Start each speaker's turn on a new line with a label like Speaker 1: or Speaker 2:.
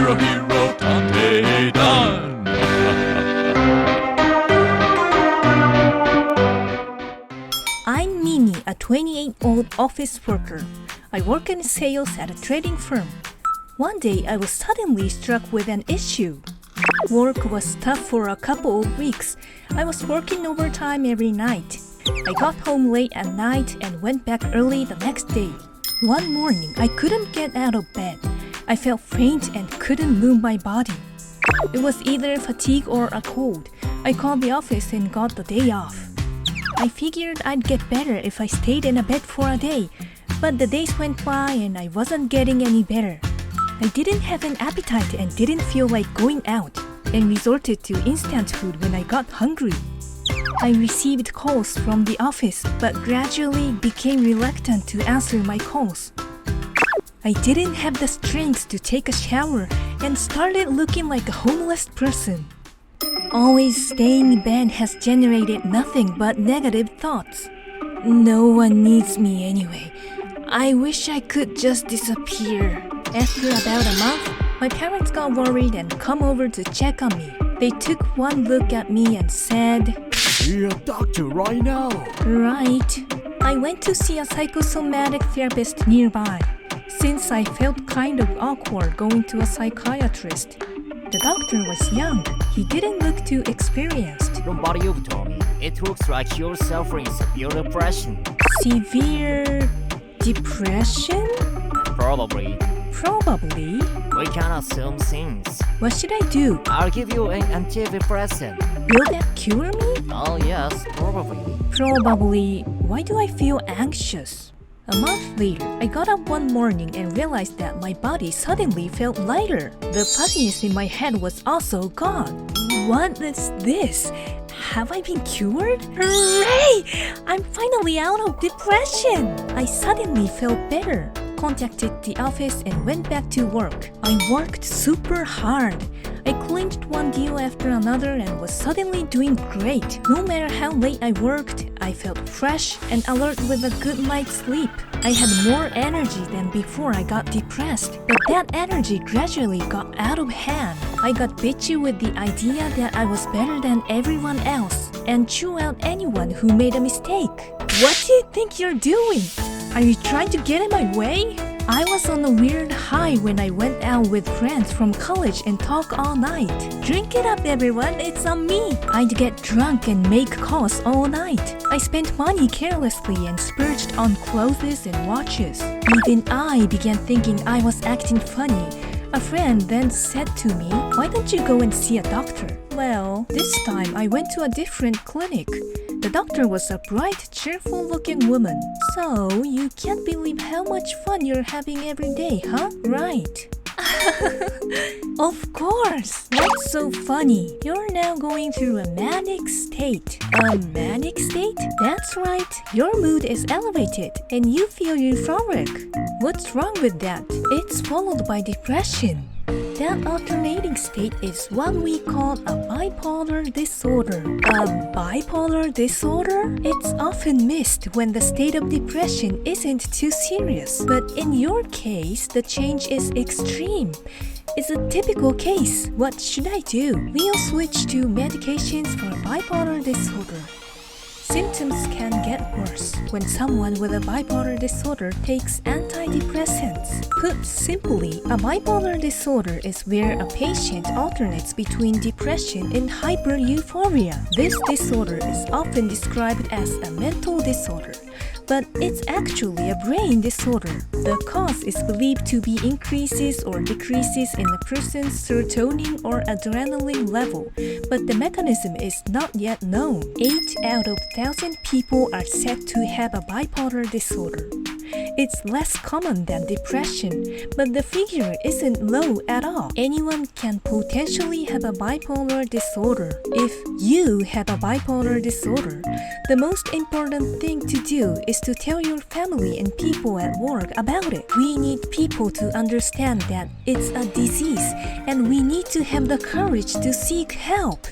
Speaker 1: HiroHiro探偵団
Speaker 2: I'm Mimi, a 28-year-old office worker. I work in sales at a trading firm. One day, I was suddenly struck with an issue. Work was tough for a couple of weeks. I was working overtime every night. I got home late at night and went back early the next day. One morning, I couldn't get out of bed. I felt faint and couldn't move my body. It was either fatigue or a cold. I called the office and got the day off. I figured I'd get better if I stayed in a bed for a day, but the days went by and I wasn't getting any better. I didn't have an appetite and didn't feel like going out, and resorted to instant food when I got hungry. I received calls from the office, but gradually became reluctant to answer my calls. I didn't have the strength to take a shower and started looking like a homeless person. Always staying in bed has generated nothing but negative thoughts. No one needs me anyway. I wish I could just disappear. After about a month, my parents got worried and come over to check on me. They took one look at me and said,
Speaker 1: "See a doctor right now."
Speaker 2: "Right." I went to see a psychosomatic therapist nearby, since I felt kind of awkward going to a psychiatrist. The doctor was young. He didn't look too experienced.
Speaker 3: From what you've told me, it looks like you're suffering severe depression.
Speaker 2: Severe depression?
Speaker 3: Probably.
Speaker 2: Probably.
Speaker 3: We can assume things.
Speaker 2: What should I do?
Speaker 3: I'll give you an antidepressant.
Speaker 2: Will that cure me?
Speaker 3: Oh yes, probably.
Speaker 2: Probably. Why do I feel anxious? A month later, I got up one morning and realized that my body suddenly felt lighter. The fuzziness in my head was also gone. What is this? Have I been cured? Hooray! I'm finally out of depression! I suddenly felt better, contacted the office and went back to work. I worked super hard. I clinched one deal after another and was suddenly doing great. No matter how late I worked, I felt fresh and alert with a good night's sleep. I had more energy than before I got depressed, but that energy gradually got out of hand. I got bitchy with the idea that I was better than everyone else and threw out anyone who made a mistake. What do you think you're doing? Are you trying to get in my way? I was on a weird high when I went out with friends from college and talk all night. Drink it up, everyone, it's on me. I'd get drunk and make calls all night. I spent money carelessly and splurged on clothes and watches. Even I began thinking I was acting funny. A friend then said to me, "Why don't you go and see a doctor?" Well, this time I went to a different clinic. The doctor was a bright, cheerful-looking woman. So, you can't believe how much fun you're having every day, huh? Right. Of course! What's so funny? You're now going through a manic state. A manic state? That's right. Your mood is elevated and you feel euphoric. What's wrong with that? It's followed by depression. That alternating state is what we call a bipolar disorder. A bipolar disorder? It's often missed when the state of depression isn't too serious. But in your case, the change is extreme. It's a typical case. What should I do? We'll switch to medications for bipolar disorder. Symptoms can get worse when someone with a bipolar disorder takes antidepressants. Put simply, a bipolar disorder is where a patient alternates between depression and hypereuphoria. This disorder is often described as a mental disorder, but it's actually a brain disorder. The cause is believed to be increases or decreases in a person's serotonin or adrenaline level, but the mechanism is not yet known. 8 out of 1,000 people are said to have a bipolar disorder. It's less common than depression, but the figure isn't low at all. Anyone can potentially have a bipolar disorder. If you have a bipolar disorder, the most important thing to do is to tell your family and people at work about it. We need people to understand that it's a disease, and we need to have the courage to seek help.